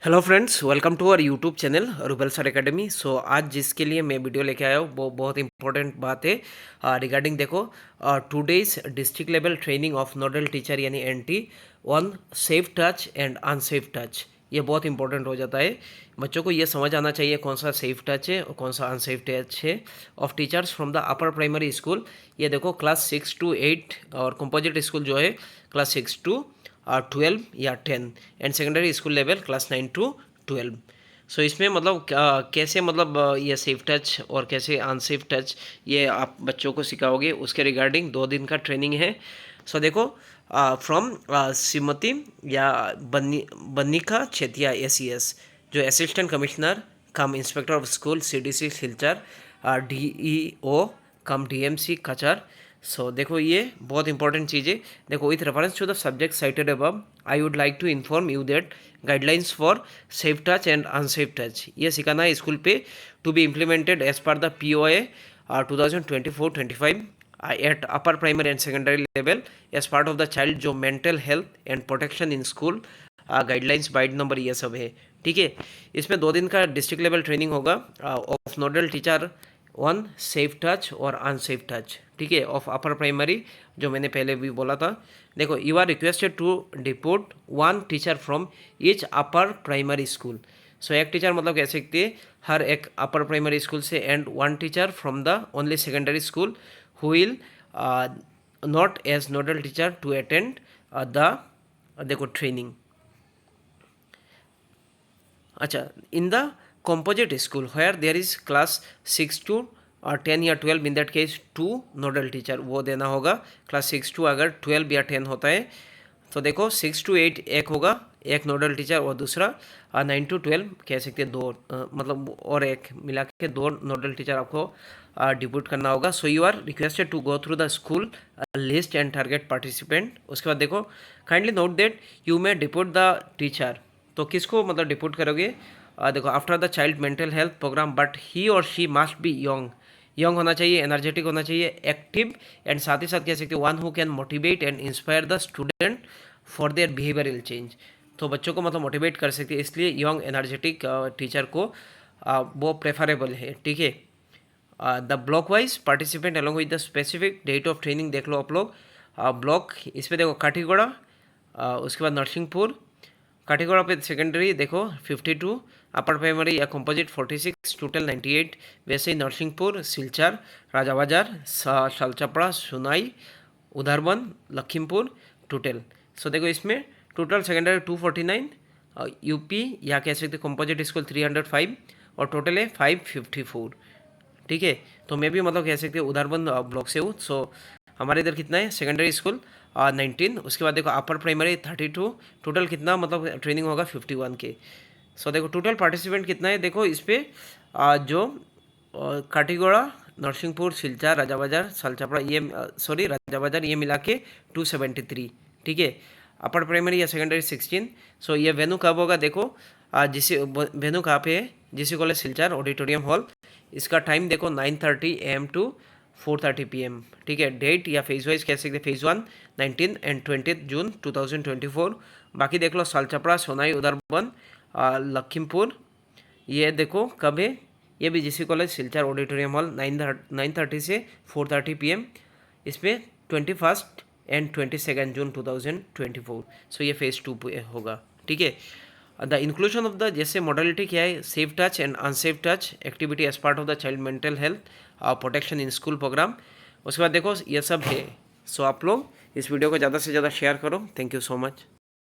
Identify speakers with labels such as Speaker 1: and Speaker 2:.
Speaker 1: Hello friends, welcome to our YouTube channel Rubel sir academy. So आज जिसके लिए मैं वीडियो लेके आया हूँ वो बहुत इंपॉर्टेंट बात है रिगार्डिंग देखो 2 days district level training of nodal teacher यानी NT on safe touch and unsafe touch. ये बहुत इंपॉर्टेंट हो जाता है। बच्चों को ये समझ आना चाहिए कौन सा सेफ टच है और कौन सा अनसेफ टच है of teachers from the upper primary school. ये देखो क्लास 6 to 8 और कंपोजिट स्कूल जो है क्लास 6 to 12 या 10 and secondary school level class 9 to 12। सो इसमें मतलब कैसे मतलब ये सेफ टच और कैसे अनसेफ टच ये आप बच्चों को सिखाओगे, उसके रिगार्डिंग 2 दिन का ट्रेनिंग है। सो देखो फ्रॉम श्रीमती या बन्निका चेतिया एसीएस, जो assistant commissioner cum inspector of school CDC Silchar, DEO cum DMC Cachar. So देखो ये बहुत इंपॉर्टेंट चीज़ है। देखो with reference to the subject cited above I would like to inform you that guidelines for safe touch and unsafe touch ये सिखाना है school पे to be implemented as per the POA 2024-25 at upper primary and secondary level as part of the child जो mental health and protection in school guidelines wide number ये सब है। ठीक है, इसमें 2 दिन का डिस्ट्रिक्ट लेवल ट्रेनिंग होगा of nodal teacher on safe touch और अनसेफ टच। ठीक है, ऑफ अपर प्राइमरी जो मैंने पहले भी बोला था। देखो you are requested to depute 1 teacher from each upper primary school. So एक टीचर मतलब कह सकते हैं हर एक अपर प्राइमरी स्कूल से and 1 teacher from the only secondary school who will not as nodal teacher to attend the देखो training. अच्छा, in the composite school where there is class 6 to 10 या 12 in that case 2 nodal teacher वो देना होगा। Class 6 to अगर 12 या 10 होता है तो देखो 6 to 8 एक होगा, एक नोडल टीचर और दूसरा 9 to 12 कह सकते हैं 2 मतलब और एक मिला के 2 नोडल टीचर आपको डिप्यूट करना होगा। So you are requested to go through the school list and target participant. उसके बाद देखो kindly note that you may depute the teacher. तो किसको मतलब डिप्यूट करोगे? देखो after the child mental health programme but he और शी मस्ट बी यंग होना चाहिए, एनर्जेटिक होना चाहिए, एक्टिव एंड साथ ही साथ कह सकते हैं one who can motivate and inspire the student for their behavioural change. तो बच्चों को मतलब मोटिवेट कर सकते हैं, इसलिए यंग एनर्जेटिक टीचर को वो प्रेफरेबल है। ठीक है, the block wise participant along with the specific date of training देख लो आप लोग। ब्लॉक इसमें देखो काठीगोड़ा, उसके बाद नरसिंहपुर, काठीगोड़ा पे सेकेंडरी देखो 52, अपर प्राइमरी या कंपोजिट 46, टोटल 98। वैसे ही नरसिंहपुर, सिलचर, राजाबाजार, सालचपड़ा, सुनाई, उधारबन, लखीमपुर टोटल। सो देखो इसमें टोटल सेकेंडरी 249, यूपी या कह सकते कंपोजिट स्कूल 305 और टोटल है 554। ठीक है, तो मैं भी मतलब कह सकते उधारबन ब्लॉक से हूँ। सो हमारे इधर कितना है सेकेंडरी स्कूल 19, उसके बाद देखो अपर प्राइमरी 32, टोटल कितना मतलब ट्रेनिंग होगा 51 के। सो देखो टोटल पार्टिसिपेंट कितना है देखो इस पर जो काटीगोड़ा, नरसिंहपुर, सिलचर, राजाबाजार, सालचपड़ा ये सॉरी राजाबाजार ये मिला के 273। ठीक है, अपर प्राइमरी या सेकेंडरी 16। सो ये वेन्यू कब होगा देखो जिस वेन्यू कहाँ पे है, GC college Silchar auditorium hall. इसका टाइम देखो 9:30 AM to 4:30 PM। ठीक है, डेट या फेज वाइज कह सकते फेज 1 19 एंड 20 जून 2024। बाकी देख लो सालचपड़ा, सोनाई, उधरबन, लखीमपुर ये देखो कब है, ये भी GC college Silchar auditorium hall 9:30 से 4:30 PM। इसमें 21 एंड 22 जून 2024। सो ये फेज 2 पे होगा। ठीक है, द इंक्लूजन ऑफ द जैसे मॉडलिटी क्या है, safe touch and unsafe touch activity as part of the child mental health protection in school program. उसके बाद देखो ये सब है। सो आप लोग इस वीडियो को ज़्यादा से ज़्यादा शेयर करो। Thank you so much.